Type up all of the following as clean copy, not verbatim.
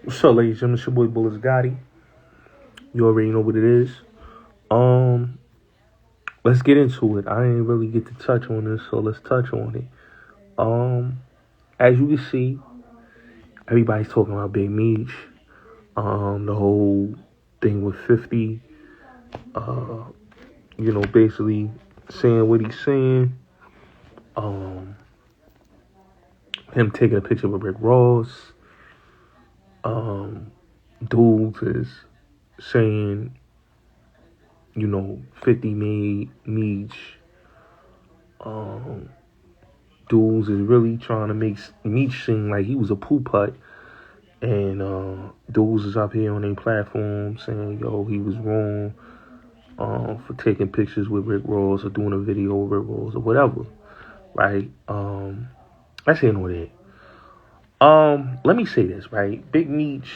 What's up, ladies and gentlemen? It's your boy Bullets Gotti. You already know what it is. Um, let's get into it. I didn't really get to touch on this, so let's touch on it. Um, as you can see, everybody's talking about Big Meech. The whole thing with 50. Uh, basically saying what he's saying. Um, him taking a picture with Rick Ross. Dudes is saying 50 made Meech. Dudes is really trying to make Meech seem like he was a poo putt. And dudes is up here on their platform saying, yo, he was wrong for taking pictures with Rick Ross or doing a video with Rick Ross or whatever. Right? That's here nor there. Let me say this, right? Big Meech,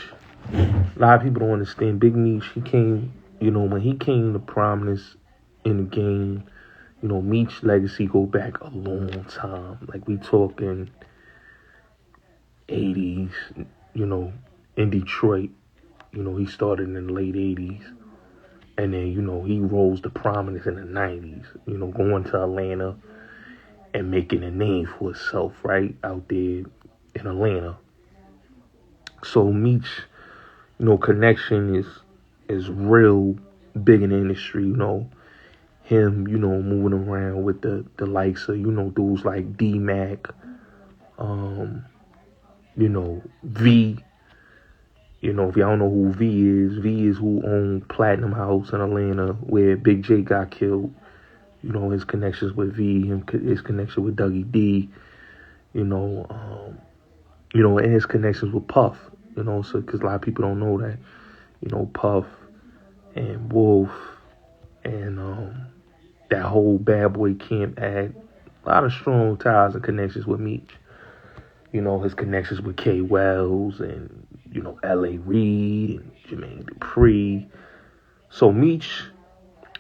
a lot of people don't understand. Big Meech, he came, when he came to prominence in the game, Meech's legacy go back a long time. Like we talking 80s, in Detroit. He started in the late 80s. And then, he rose to prominence in the 90s, going to Atlanta and making a name for himself, right, out there in Atlanta. So Meech, connection is real big in the industry, him, moving around with the likes of, dudes like D-Mac, V. If y'all don't know who V is who owned Platinum House in Atlanta where Big J got killed. His connections with V, his connection with Dougie D, and his connections with Puff, so because a lot of people don't know that, Puff and Wolf and that whole Bad Boy Camp had a lot of strong ties and connections with Meech. His connections with K. Wells and, L.A. Reid and Jermaine Dupri. So Meech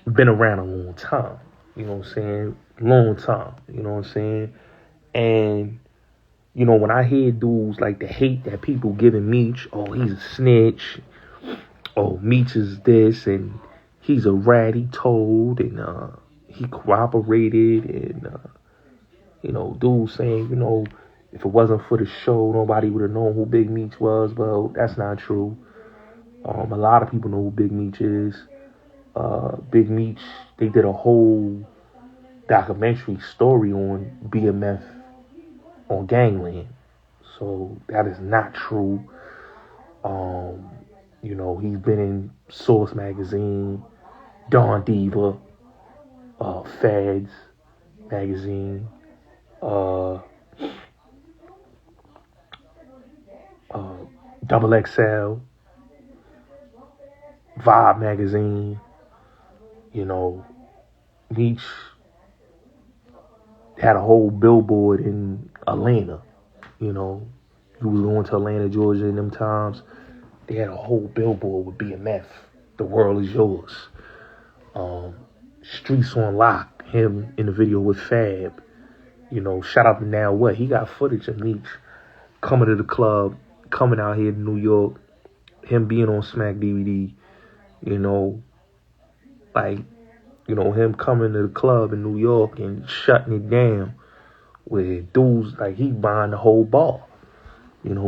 been around a long time, long time, and, when I hear dudes like the hate that people giving Meech, oh, he's a snitch, oh, Meech is this, and he's a rat, he told, and he cooperated, and, dudes saying, if it wasn't for the show, nobody would have known who Big Meech was. Well, that's not true. A lot of people know who Big Meech is. Big Meech, they did a whole documentary story on BMF on Gangland. So that is not true. He's been in Source Magazine, Dawn Diva, Feds Magazine, Double XL, Vibe Magazine. Meech had a whole billboard in Atlanta. He was going to Atlanta, Georgia in them times. They had a whole billboard with BMF. The world is yours. Streets on Lock. Him in the video with Fab. Shout out to Now What. He got footage of Meech coming to the club, coming out here to New York. Him being on Smack DVD. Him coming to the club in New York and shutting it down with dudes like he buying the whole bar.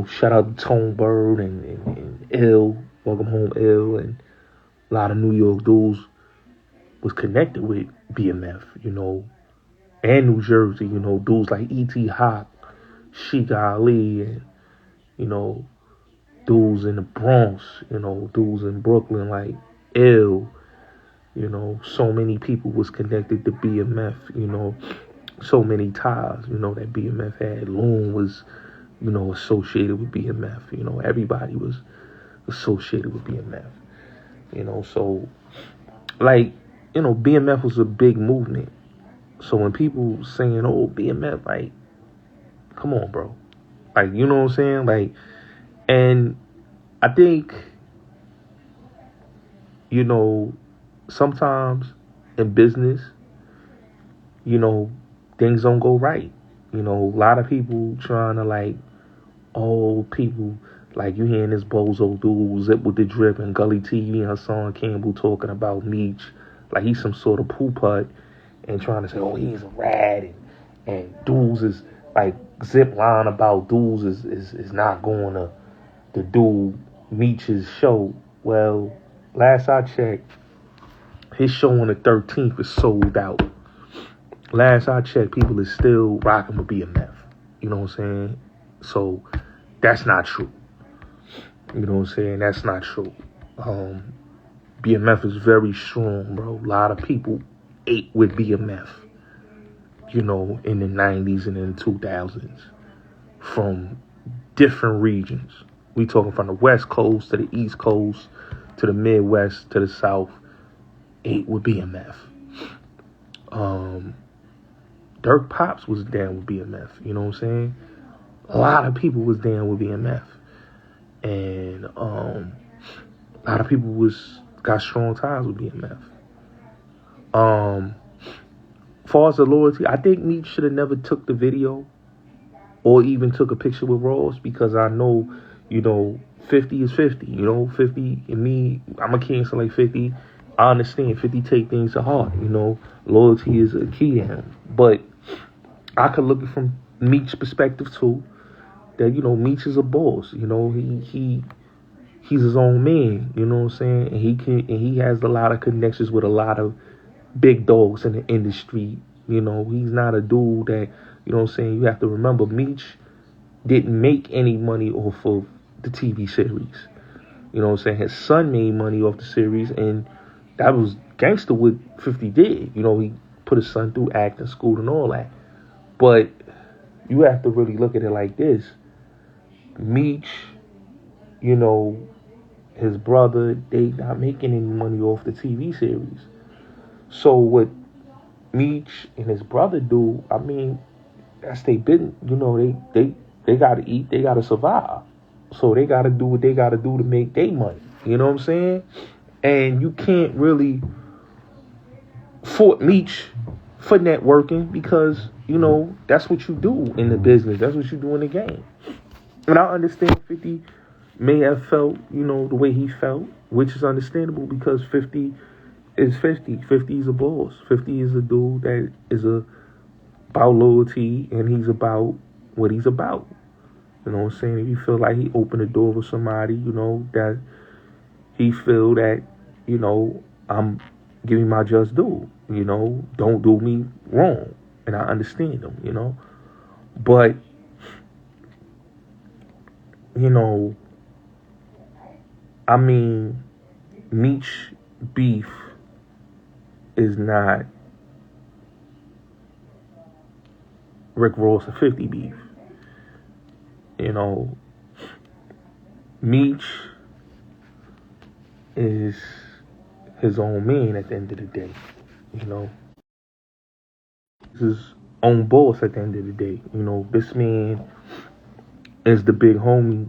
Shout out to Tone Bird and Ill, Welcome Home Ill, and a lot of New York dudes was connected with BMF, and New Jersey, dudes like E.T. Hawk, Sheik Ali, and, dudes in the Bronx, dudes in Brooklyn like Ill, so many people was connected to BMF, so many ties, that BMF had. Loon was, associated with BMF, everybody was associated with BMF, so, like, BMF was a big movement. So when people saying, oh, BMF, like, come on, bro. Like, you know what I'm saying? Like, and I think, sometimes in business, things don't go right. A lot of people trying to, like, oh, people Like, you hearing this bozo dude, Zip with the Drip, and Gully TV and Hassan Campbell talking about Meech like he's some sort of poo putt and trying to say, oh, he's a rat, and dudes is like Zip line about dudes is not going to do Meech's show. Well, last I checked, his show on the 13th is sold out. Last I checked, people is still rocking with BMF. You know what I'm saying? So that's not true. You know what I'm saying? That's not true. BMF is very strong, bro. A lot of people ate with BMF, you know, in the 90s and in the 2000s from different regions. We talking from the West Coast to the East Coast to the Midwest to the South. Ate with BMF. Dirk Pops was down with BMF. You know what I'm saying? A lot of people was down with BMF. And a lot of people got strong ties with BMF. Far as the loyalty, I think Meech should have never took the video or even took a picture with Ross, because I know, you know, 50 is 50. You know, 50 and me, I'm a king, so like 50. I understand 50 take things to heart. You know, loyalty is a key to him. But I could look at it from Meech's perspective too. That, you know, Meech is a boss. You know, he's his own man. You know what I'm saying? And he has a lot of connections with a lot of big dogs in the industry. You know, he's not a dude that, you know what I'm saying, you have to remember, Meech didn't make any money off of the TV series. You know what I'm saying? His son made money off the series, and that was gangster what 50 did. You know, he put his son through acting school and all that. But you have to really look at it like this. Meech, you know, his brother, they not making any money off the TV series. So what Meech and his brother do, I mean, that's they business. You know, they gotta eat, they gotta survive. So they gotta do what they gotta do to make their money. You know what I'm saying? And you can't really fault Meech for networking, because, you know, that's what you do in the business. That's what you do in the game. And I understand 50 may have felt, you know, the way he felt, which is understandable, because 50 is 50. 50 is a boss. 50 is a dude that is about loyalty, and he's about what he's about. You know what I'm saying? If you feel like he opened the door for somebody, you know, that he feel that, you know, I'm giving my just due. You know, don't do me wrong. And I understand him, you know. But, you know, I mean, Meech beef is not Rick Ross and 50 beef. You know, Meech is his own man at the end of the day. You know, he's his own boss at the end of the day. You know, this man is the big homie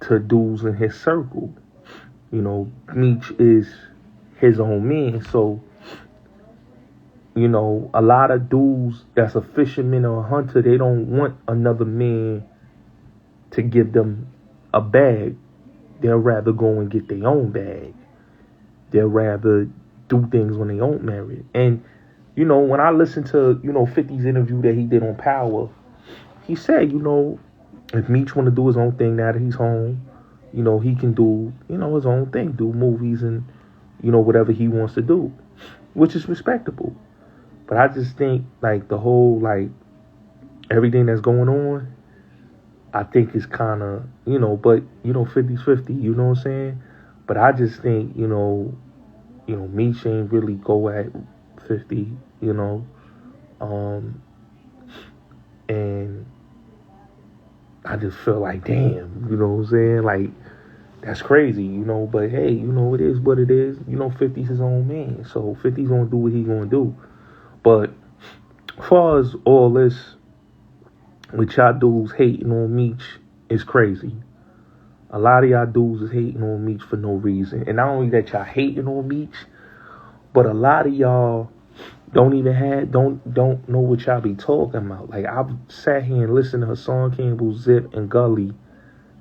to dudes in his circle. You know, Meech is his own man. So, you know, a lot of dudes that's a fisherman or a hunter, they don't want another man to give them a bag. They'll rather go and get their own bag. They'll rather do things when they aren't married. And, you know, when I listened to, you know, 50's interview that he did on Power, he said, you know, if Meech want to do his own thing now that he's home, you know, he can do, you know, his own thing, do movies and, you know, whatever he wants to do, which is respectable. But I just think, like, the whole, like, everything that's going on, I think is kind of, you know, but, you know, 50's 50, you know what I'm saying? But I just think, you know, Meech ain't really go at 50, you know, and I just feel like, damn, you know what I'm saying? Like, that's crazy, you know, but hey, you know, it is what it is. You know, 50's his own man, so 50's gonna do what he gonna do. But as far as all this, with y'all dudes hating on Meech, is crazy. A lot of y'all dudes is hating on Meech for no reason. And not only that y'all hating on Meech, but a lot of y'all don't know what y'all be talking about. Like, I've sat here and listened to Hassan Campbell, Zip, and Gully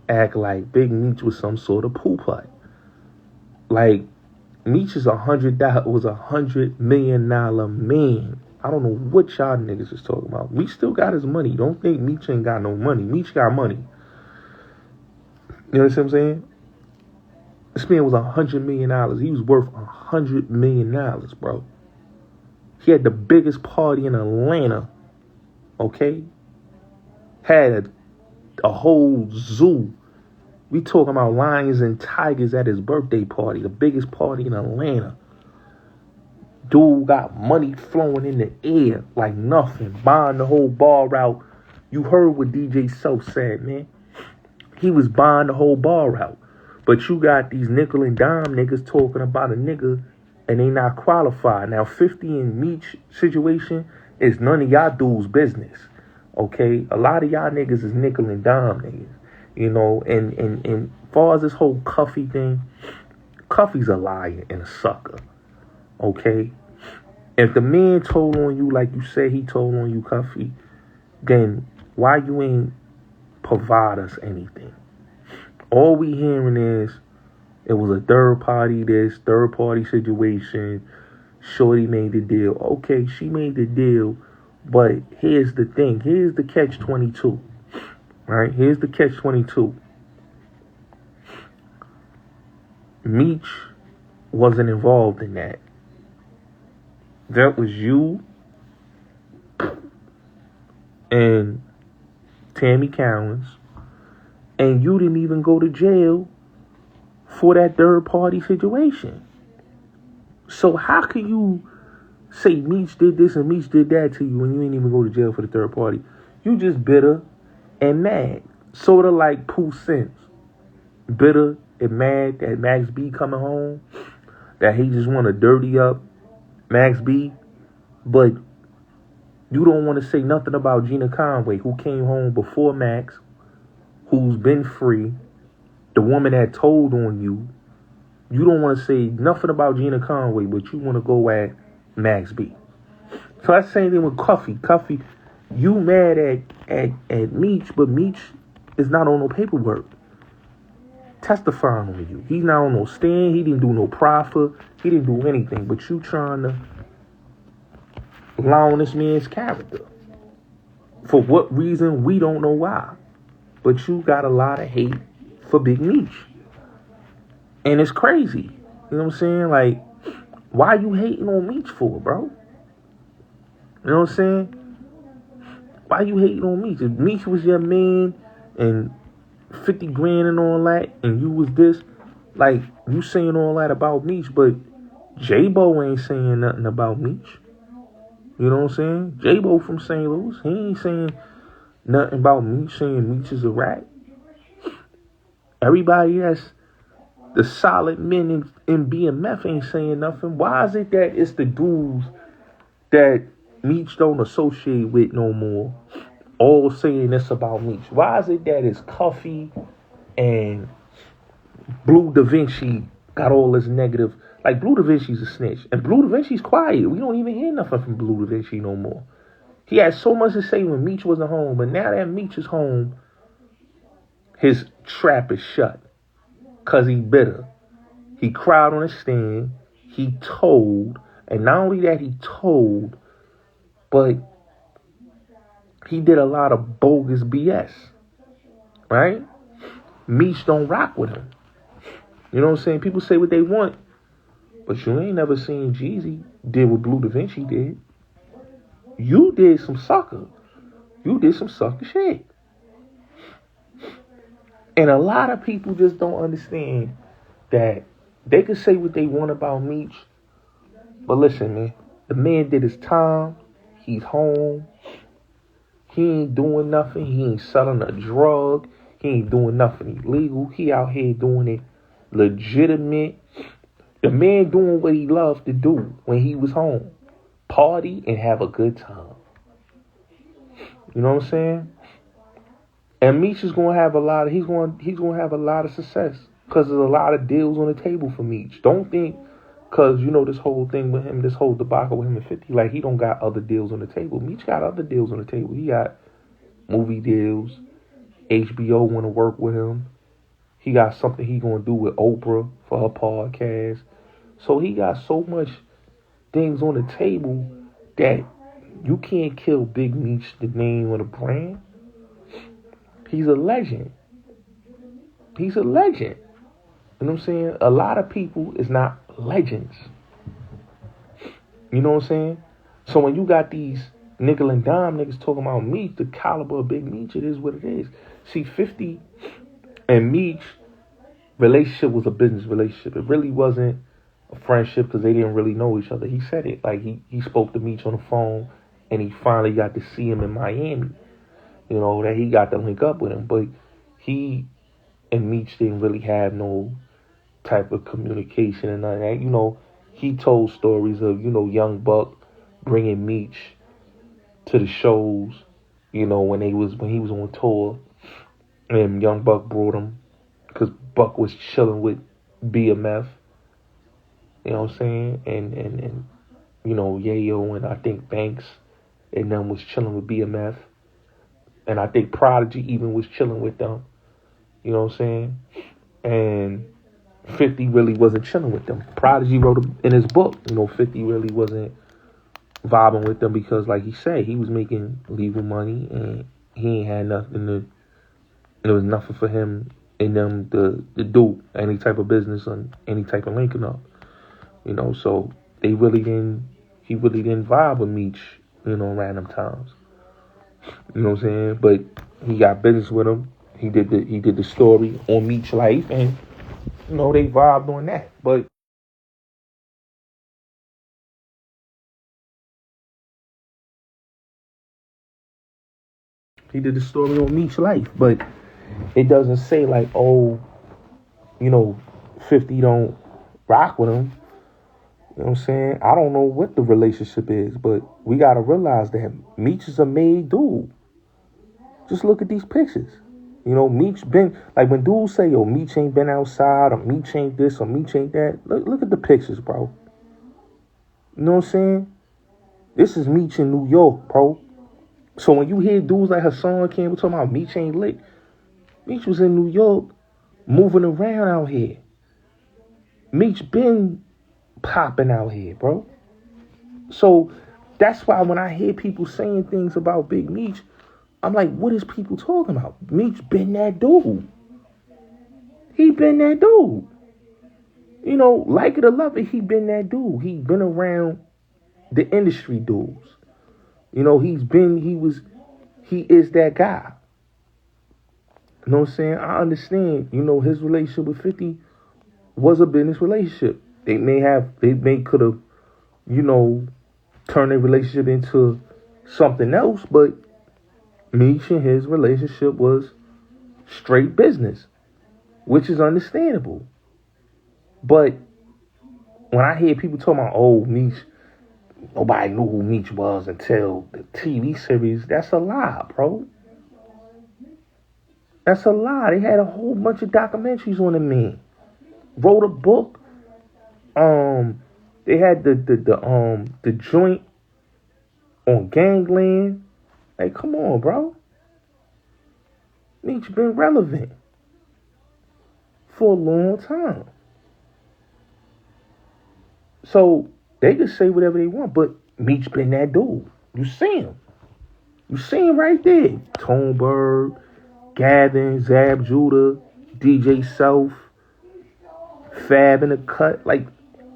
act like Big Meech was some sort of poo putt. Like, Meech was $100 million man. I don't know what y'all niggas is talking about. Meech still got his money. Don't think Meech ain't got no money. Meech got money. You know what I'm saying? This man was $100 million. He was worth $100 million, bro. He had the biggest party in Atlanta. Okay? Had a whole zoo. We talking about lions and tigers at his birthday party. The biggest party in Atlanta. Dude got money flowing in the air like nothing. Buying the whole bar out. You heard what DJ Self said, man. He was buying the whole bar out. But you got these nickel and dime niggas talking about a nigga and they not qualified. Now, 50 in Meech situation is none of y'all dudes' business. Okay? A lot of y'all niggas is nickel and dime niggas. You know, and far as this whole Cuffy thing, Cuffy's a liar and a sucker. Okay? If the man told on you like you said he told on you, Cuffy, then why you ain't provide us anything? All we hearing is it was a third party situation. Shorty made the deal. Okay, she made the deal, but here's the thing. Here's the catch-22. Right? Here's the catch-22. Meech wasn't involved in that. That was you and Tammy Cowens, and you didn't even go to jail for that third party situation. So how can you say Meech did this and Meech did that to you when you didn't even go to jail for the third party? You just bitter and mad. Sort of like Pooh Sense. Bitter and mad that Max B coming home. That he just want to dirty up Max B. But you don't want to say nothing about Gina Conway, who came home before Max, who's been free, the woman that told on you. You don't want to say nothing about Gina Conway, but you want to go at Max B. So that's the same thing with Cuffy. Cuffy, you mad at Meech, but Meech is not on no paperwork testifying on you. He's not on no stand. He didn't do no proffer. He didn't do anything. But you trying to lie on this man's character. For what reason, we don't know why. But you got a lot of hate for Big Meech. And it's crazy. You know what I'm saying? Like, why you hating on Meech for, bro? You know what I'm saying? Why you hating on Meech? If Meech was your man and 50 grand and all that, and you was this, like, you saying all that about Meech, but J-Bo ain't saying nothing about Meech. You know what I'm saying? J-Bo from St. Louis, he ain't saying nothing about Meech, saying Meech is a rat. Everybody that's the solid men in BMF ain't saying nothing. Why is it that it's the dudes that Meech don't associate with no more all saying this about Meech? Why is it that it's Cuffy and Blue Da Vinci got all this negative? Like, Blue Da Vinci's a snitch. And Blue Da Vinci's quiet. We don't even hear nothing from Blue Da Vinci no more. He had so much to say when Meech wasn't home. But now that Meech is home, his trap is shut. Because he bitter. He cried on a stand. He told. And not only that he told, but he did a lot of bogus BS. Right? Meech don't rock with him. You know what I'm saying? People say what they want. But you ain't never seen Jeezy did what Blue Da Vinci did. You did some sucker. You did some sucker shit. And a lot of people just don't understand that they can say what they want about Meech. But listen, man. The man did his time. He's home. He ain't doing nothing. He ain't selling a drug. He ain't doing nothing illegal. He out here doing it legitimate. The man doing what he loved to do when he was home. Party and have a good time. You know what I'm saying? And Meech is gonna have a lot of he's gonna have a lot of success. Because there's a lot of deals on the table for Meech. Don't think because you know this whole thing with him, this whole debacle with him at 50, like he don't got other deals on the table. Meech got other deals on the table. He got movie deals. HBO wanna work with him. He got something he gonna do with Oprah for her podcast. So he got so much things on the table that you can't kill Big Meech, the name of the brand. He's a legend. He's a legend. You know what I'm saying? A lot of people is not legends. You know what I'm saying? So when you got these nickel and dime niggas talking about Meech, the caliber of Big Meech, it is what it is. See, 50 and Meech relationship was a business relationship. It really wasn't a friendship because they didn't really know each other. He said it. Like, he spoke to Meech on the phone, and he finally got to see him in Miami. You know, that he got to link up with him. But he and Meech didn't really have no type of communication and none of that. You know, he told stories of, you know, Young Buck bringing Meech to the shows, you know, when he was on tour, and Young Buck brought him because Buck was chilling with BMF, you know what I'm saying, and you know, Yayo and I think Banks and them was chilling with BMF, and I think Prodigy even was chilling with them, you know what I'm saying, and 50 really wasn't chilling with them. Prodigy wrote in his book, you know, 50 really wasn't vibing with them because, like he said, he was making legal money and he ain't had nothing to. There was nothing for him and them to do any type of business on any type of linking up, you know. So he really didn't vibe with Meech, you know, random times. You know what I'm saying? But he got business with him. He did the story on Meech life, and you know, they vibed on that. But he did the story on Meech life, but it doesn't say like, oh, you know, 50 don't rock with him. You know what I'm saying? I don't know what the relationship is, but we gotta realize that Meech is a made dude. Just look at these pictures. You know, Meech been, like when dudes say, yo, Meech ain't been outside, or Meech ain't this, or Meech ain't that. Look at the pictures, bro. You know what I'm saying? This is Meech in New York, bro. So when you hear dudes like Hassan Campbell talking about Meech ain't lit, Meech was in New York moving around out here. Meech been popping out here, bro. So that's why when I hear people saying things about Big Meech, I'm like, what is people talking about? Meech been that dude. He been that dude. You know, like it or love it, he been that dude. He been around the industry dudes. You know, he is that guy. You know what I'm saying? I understand, you know, his relationship with 50 was a business relationship. They may could have, you know, turned their relationship into something else, but Meech and his relationship was straight business, which is understandable. But when I hear people talking about, oh, Meech, nobody knew who Meech was until the TV series, that's a lie, bro. That's a lie. They had a whole bunch of documentaries on the man. Wrote a book. They had the joint on Gangland. Like, come on, bro. Meech been relevant for a long time. So they can say whatever they want, but Meech been that dude. You see him. You see him right there. Tone Bird, Gavin, Zab Judah, DJ Self, Fab in the cut. Like,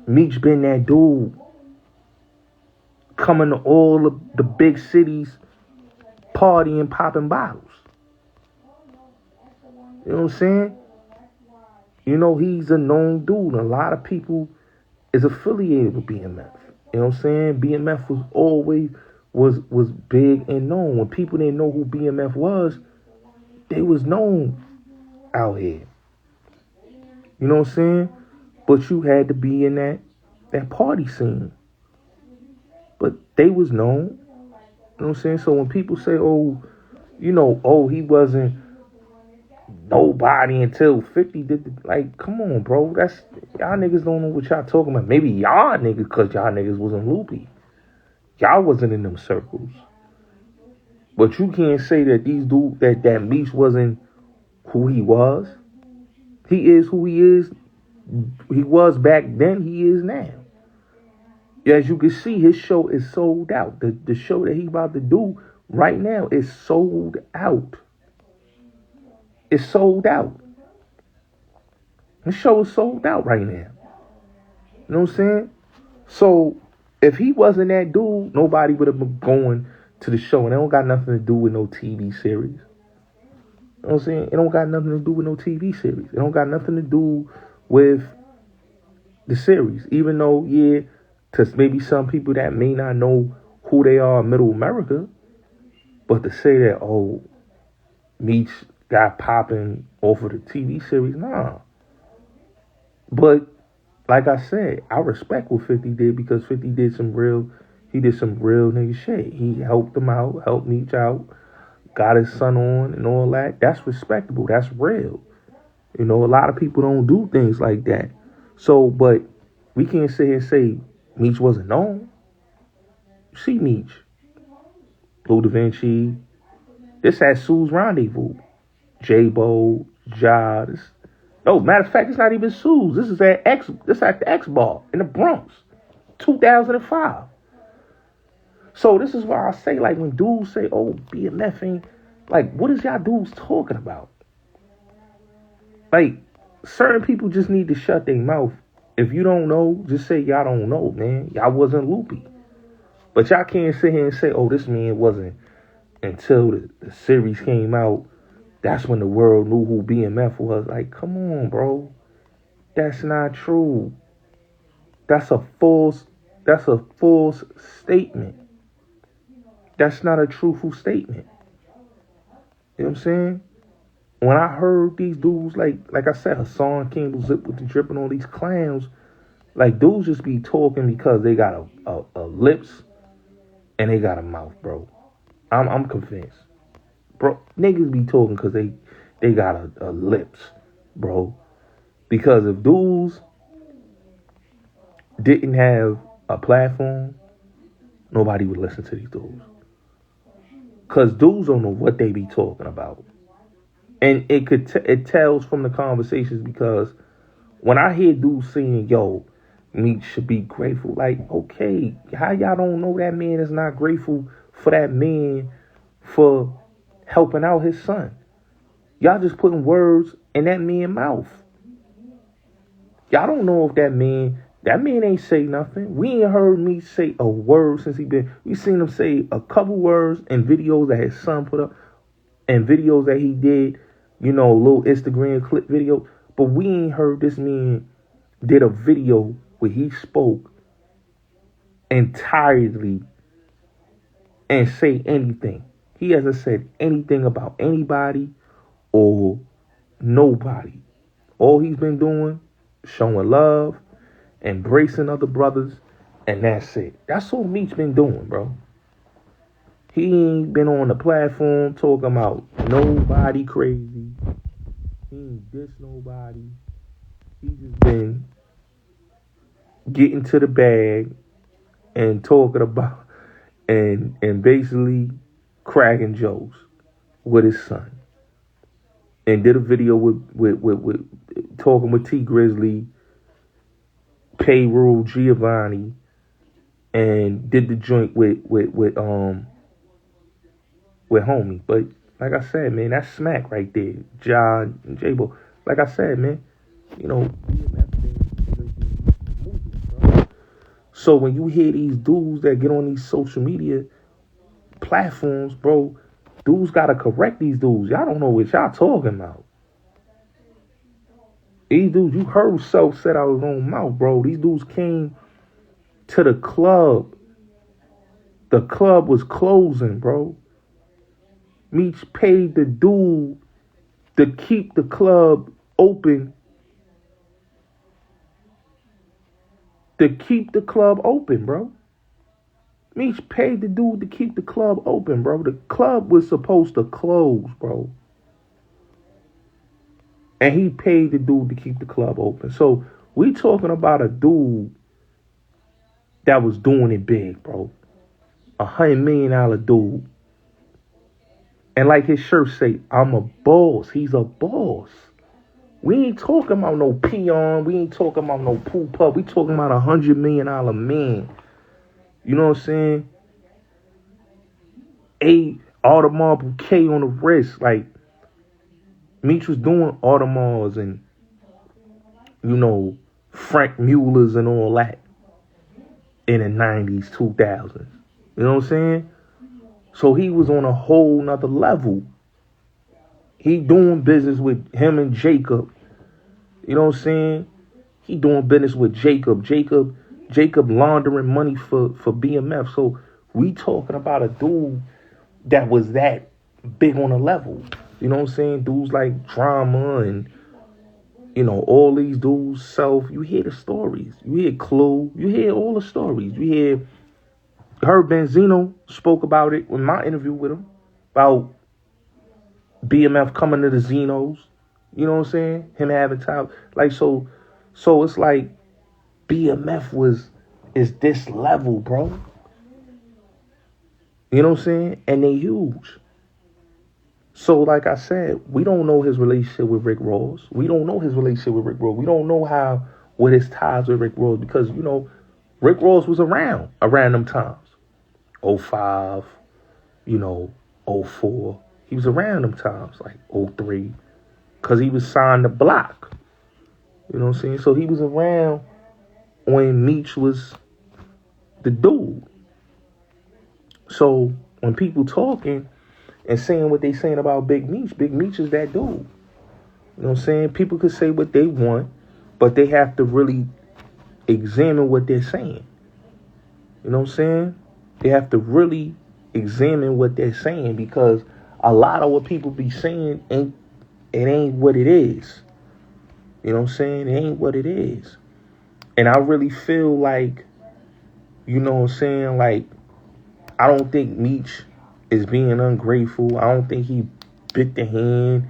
Meech been that dude. Coming to all of the big cities, partying, popping bottles. You know what I'm saying? You know, he's a known dude. A lot of people is affiliated with BMF. You know what I'm saying? BMF was always was big and known. When people didn't know who BMF was, they was known out here. You know what I'm saying? But you had to be in that party scene. But they was known. You know what I'm saying? So when people say, oh, you know, oh, he wasn't nobody until 50 did the, like, come on, bro. That's, y'all niggas don't know what y'all talking about. Maybe y'all niggas, because y'all niggas wasn't loopy. Y'all wasn't in them circles. But you can't say that these dudes, that Meech wasn't who he was. He is who he is. He was back then. He is now. As you can see, his show is sold out. The show that he about to do right now is sold out. It's sold out. The show is sold out right now. You know what I'm saying? So if he wasn't that dude, nobody would have been going to the show. And it don't got nothing to do with no TV series. You know what I'm saying? It don't got nothing to do with no TV series. It don't got nothing to do with the series. Even though, yeah, to maybe some people that may not know who they are in Middle America, but to say that, oh, Meech got popping off of the TV series, nah. But like I said, I respect what 50 did because 50 did some real nigga shit. He helped them out, helped Meech out, got his son on and all that. That's respectable. That's real. You know, a lot of people don't do things like that. So, but we can't sit here and say Meech wasn't known. See Meech, Lou Da Vinci. This at Sue's Rendezvous. J-Bo, Ja. No, matter of fact, it's not even Sue's. This is at the X Bar in the Bronx, 2005. So this is why I say, like, when dudes say, oh, BMF ain't, like, what is y'all dudes talking about? Like, certain people just need to shut their mouth. If you don't know, just say y'all don't know, man. Y'all wasn't loopy. But y'all can't sit here and say, oh, this man wasn't until the series came out. That's when the world knew who BMF was. Like, come on, bro. That's not true. That's a false statement. That's not a truthful statement. You know what I'm saying? When I heard these dudes, like I said, Hassan Campbell, Zip with the Drip and all these clowns, like, dudes just be talking because they got a lips and they got a mouth, bro. I'm convinced. Bro, niggas be talking because they got a lips, bro. Because if dudes didn't have a platform, nobody would listen to these dudes. Because dudes don't know what they be talking about. And it tells from the conversations, because when I hear dudes saying, yo, Meech should be grateful, like, okay, how y'all don't know that man is not grateful for that man for helping out his son? Y'all just putting words in that man's mouth. Y'all don't know if that man ain't say nothing. We ain't heard me say a word since we seen him say a couple words in videos that his son put up and videos that he did, you know, little Instagram clip video. But we ain't heard this man did a video where he spoke entirely and say anything. He hasn't said anything about anybody or nobody. All he's been doing, showing love, embracing other brothers, and that's it. That's all Meech been doing, bro. He ain't been on the platform talking about nobody crazy. He ain't diss nobody. He just been getting to the bag and talking about and basically cracking jokes with his son. And did a video with talking with T Grizzly, Payroll Giovanni, and did the joint with homie. But like I said, man, that's smack right there. John and J-Bo. Like I said, man, you know, so when you hear these dudes that get on these social media platforms, bro, dudes gotta correct these dudes. Y'all don't know what y'all talking about. These dudes, you heard Self said out his own mouth, bro. These dudes came to the club. The club was closing, bro. Meech paid the dude to keep the club open. To keep the club open, bro. Meech paid the dude to keep the club open, bro. The club was supposed to close, bro. And he paid the dude to keep the club open. So we talking about a dude that was doing it big, bro. $100 million dude. And like his shirt say, I'm a boss. He's a boss. We ain't talking about no peon. We ain't talking about no pool pup. We talking about $100 million man. You know what I'm saying? Audemars K on the wrist. Like, Meech was doing Audemars and, Frank Muller's and all that in the 90s, 2000s. You know what I'm saying? So he was on a whole nother level. He doing business with him and Jacob. You know what I'm saying? He doing business with Jacob. Jacob laundering money for BMF. So we talking about a dude that was that big on a level. You know what I'm saying? Dudes like Drama and, all these dudes. You hear the stories. You hear Clue. You hear all the stories. You hear Herb Benzino spoke about it in my interview with him. About BMF coming to the Zenos. You know what I'm saying? Him having time. Like, so it's like BMF is this level, bro. You know what I'm saying? And they huge. So, like I said, we don't know his relationship with Rick Ross. We don't know what his ties with Rick Ross, because, Rick Ross was around them times. 05, 04. He was around them times, like 03, because he was signed to Block. You know what I'm saying? So he was around when Meech was the dude. So when people talking and saying what they saying about Big Meech is that dude. You know what I'm saying? People could say what they want, but they have to really examine what they're saying. You know what I'm saying? They have to really examine what they're saying, because a lot of what people be saying ain't what it is. You know what I'm saying? It ain't what it is. And I really feel like, you know what I'm saying, like, I don't think Meech is being ungrateful. I don't think he bit the hand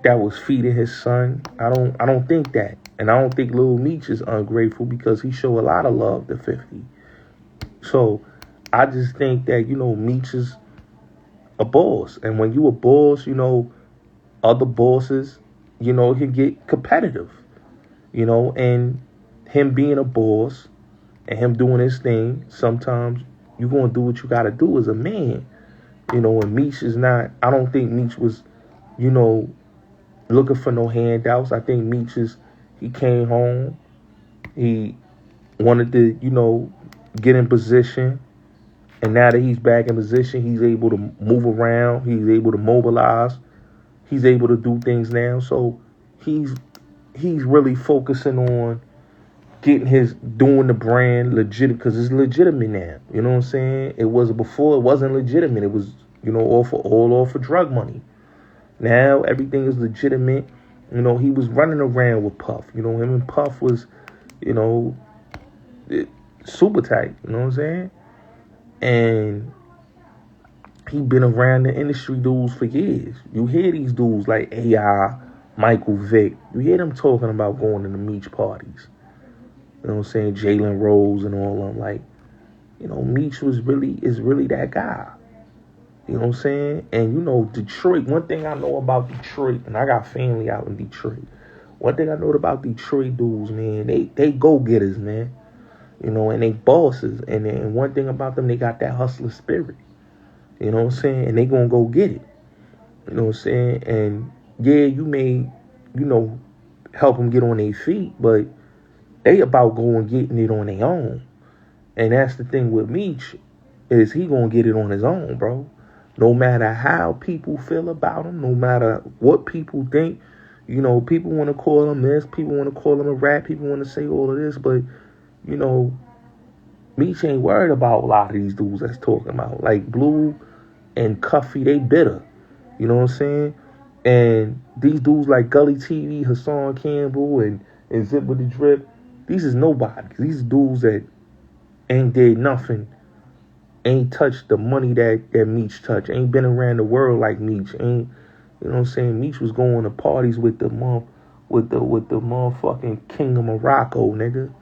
that was feeding his son. I don't think that. And I don't think Lil Meech is ungrateful, because he showed a lot of love to 50. So I just think that, Meech is a boss. And when you a boss, other bosses, can get competitive. And him being a boss and him doing his thing, sometimes you're going to do what you got to do as a man. And Meech is not, I don't think Meech was, looking for no handouts. I think Meech he came home. He wanted to, get in position. And now that he's back in position, he's able to move around. He's able to mobilize. He's able to do things now. So he's really focusing on doing the brand legit, because it's legitimate now. You know what I'm saying? It was before, it wasn't legitimate. It was, all for drug money. Now everything is legitimate. He was running around with Puff. Him and Puff was, super tight. You know what I'm saying? And he been around the industry dudes for years. You hear these dudes like AI, Michael Vick. You hear them talking about going to the Meech parties. You know what I'm saying? Jalen Rose and all of them. Like, Meech is really that guy. You know what I'm saying? And, Detroit, one thing I know about Detroit, and I got family out in Detroit. One thing I know about Detroit dudes, man, they go-getters, man. And they bosses. And one thing about them, they got that hustler spirit. You know what I'm saying? And they gonna go get it. You know what I'm saying? And yeah, you may, help them get on their feet, but they about going getting it on their own. And that's the thing with Meech, is he gonna get it on his own, bro. No matter how people feel about him, no matter what people think. People want to call him this, people want to call him a rat, people want to say all of this, but, Meech ain't worried about a lot of these dudes that's talking about. Like Blue and Cuffy, they bitter. You know what I'm saying? And these dudes like Gully TV, Hassan Campbell, and Zip with the Drip, these is nobody. These dudes that ain't did nothing, ain't touched the money that Meech touched, ain't been around the world like Meech, ain't, you know what I'm saying? Meech was going to parties with the motherfucking King of Morocco, nigga.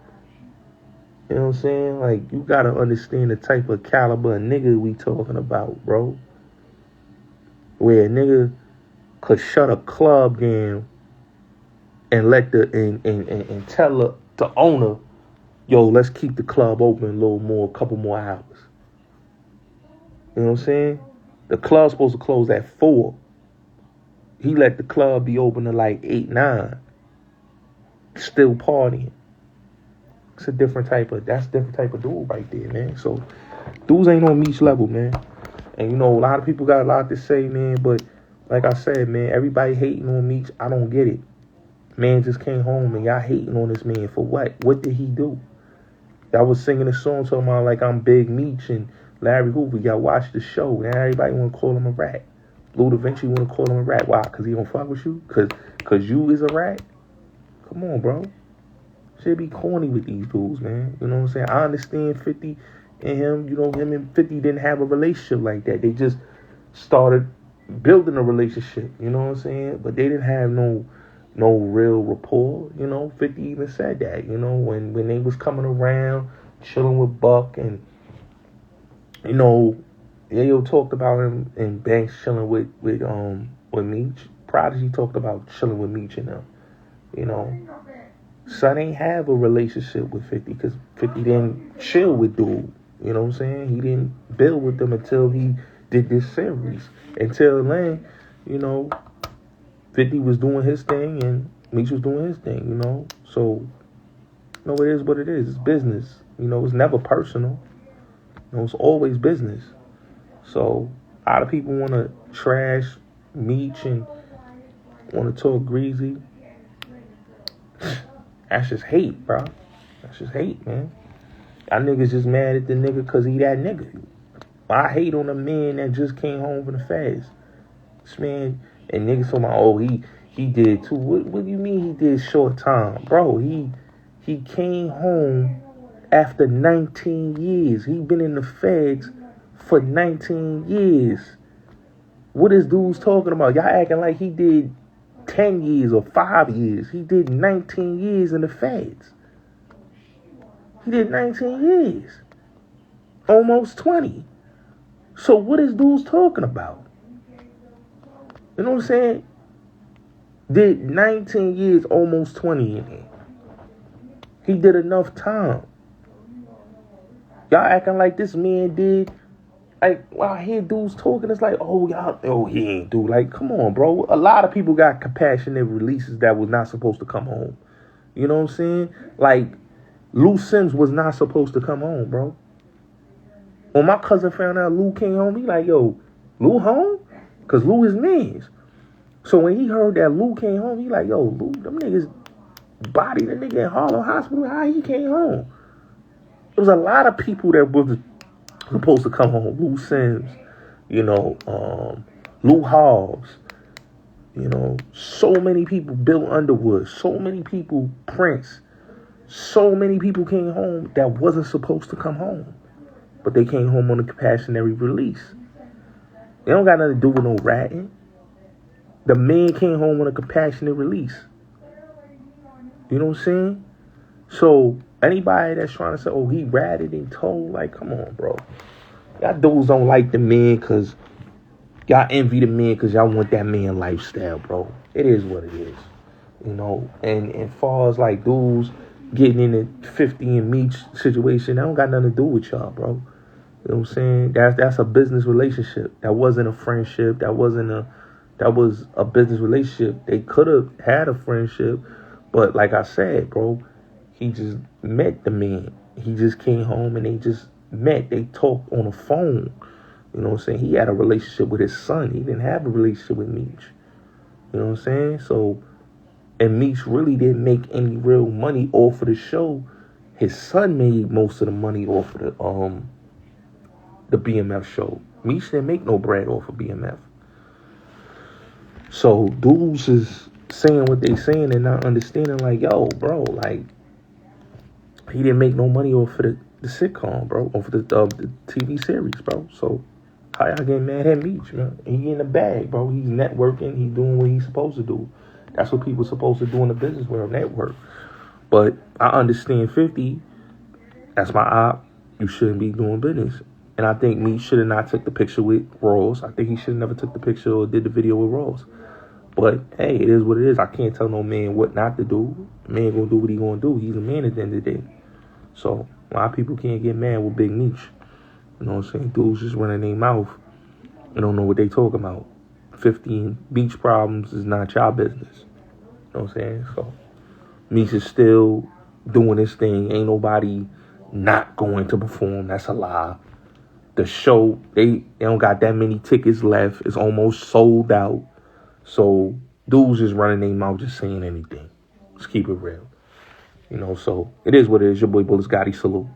You know what I'm saying? Like, you gotta understand the type of caliber of nigga we talking about, bro. Where a nigga could shut a club down and let and tell the owner, yo, let's keep the club open a little more, a couple more hours. You know what I'm saying? The club's supposed to close at 4. He let the club be open at like 8, 9. Still partying. That's a different type of dude right there, man. So dudes ain't on Meech level, man. And you know, a lot of people got a lot to say, man, but like I said, man, everybody hating on Meech. I don't get it. Man just came home and y'all hating on this man for what? What did he do? Y'all was singing a song talking about like I'm Big Meech and Larry Hoover. Y'all watched the show and everybody want to call him a rat. Lou eventually want to call him a rat. Why? Because he don't fuck with you? Because you is a rat? Come on, bro. Should be corny with these dudes, man. You know what I'm saying? I understand 50 and him. You know, him and 50 didn't have a relationship like that. They just started building a relationship. You know what I'm saying? But they didn't have no real rapport. You know, 50 even said that. You know, when they was coming around, chilling with Buck and, you know, Yayo talked about him and Banks chilling with Meech. Prodigy talked about chilling with Meech and them. You know, Son ain't have a relationship with 50 because 50 didn't chill with dude. You know what I'm saying? He didn't build with them until he did this series. Until then, you know, 50 was doing his thing and Meech was doing his thing, you know? So, you know, it is what it is. It's business. You know, it's never personal. You know, it's always business. So, a lot of people want to trash Meech and want to talk greasy. That's just hate, bro. That's just hate, man. Y'all niggas just mad at the nigga because he that nigga. I hate on a man that just came home from the fast. This man, and niggas talking about, oh, he did too. What do you mean he did short time? Bro, he came home after 19 years. He been in the feds for 19 years. What is dudes talking about? Y'all acting like he did 10 years or 5 years. He did 19 years in the feds. He did 19 years. Almost 20. So what is dudes talking about? You know what I'm saying? Did 19 years, almost 20 in there. He did enough time. Y'all acting like this man did. Like, when I hear dudes talking, it's like, he ain't do. Like, come on, bro. A lot of people got compassionate releases that was not supposed to come home. You know what I'm saying? Like, Lou Sims was not supposed to come home, bro. When my cousin found out Lou came home, he like, yo, Lou home? Because Lou is man's. So when he heard that Lou came home, he like, yo, Lou, them niggas bodied the nigga in Harlem Hospital. How he came home? There was a lot of people that was supposed to come home. Lou Sims, you know, Lou Halls, you know, so many people, Bill Underwood, so many people, Prince, so many people came home that wasn't supposed to come home. But they came home on a compassionate release. They don't got nothing to do with no ratting. The man came home on a compassionate release. You know what I'm saying? So, anybody that's trying to say, oh, he ratted and told, like, come on, bro. Y'all dudes don't like the man because y'all envy the man because y'all want that man lifestyle, bro. It is what it is. You know, and as far as, like, dudes getting in the 50 and Meech situation, that don't got nothing to do with y'all, bro. You know what I'm saying? That's a business relationship. That wasn't a friendship. That was a business relationship. They could have had a friendship, but like I said, bro, he just met the man. He just came home and they just met. They talked on the phone. You know what I'm saying? He had a relationship with his son. He didn't have a relationship with Meech. You know what I'm saying? So, and Meech really didn't make any real money off of the show. His son made most of the money off of the BMF show. Meech didn't make no bread off of BMF. So dudes is saying what they saying and not understanding, like, yo, bro, like, he didn't make no money off of the sitcom, bro, off of the TV series, bro. So how y'all getting mad at Meech, man? He in the bag, bro. He's networking. He's doing what he's supposed to do. That's what people supposed to do in the business world, network. But I understand 50. That's my op. You shouldn't be doing business. And I think Meech should have not took the picture with Ross. I think he should have never took the picture or did the video with Ross. But hey, it is what it is. I can't tell no man what not to do. The man gonna do what he gonna do. He's a man at the end of the day. So a lot of people can't get mad with Big Meech. You know what I'm saying? Dudes just running their mouth and don't know what they talking about. 15 beach problems is not y'all business. You know what I'm saying? So Meech is still doing his thing. Ain't nobody not going to perform. That's a lie. The show, they don't got that many tickets left. It's almost sold out. So dudes just running their mouth, just saying anything. Let's keep it real. You know, so it is what it is. Your boy Bullis Gotti, salute.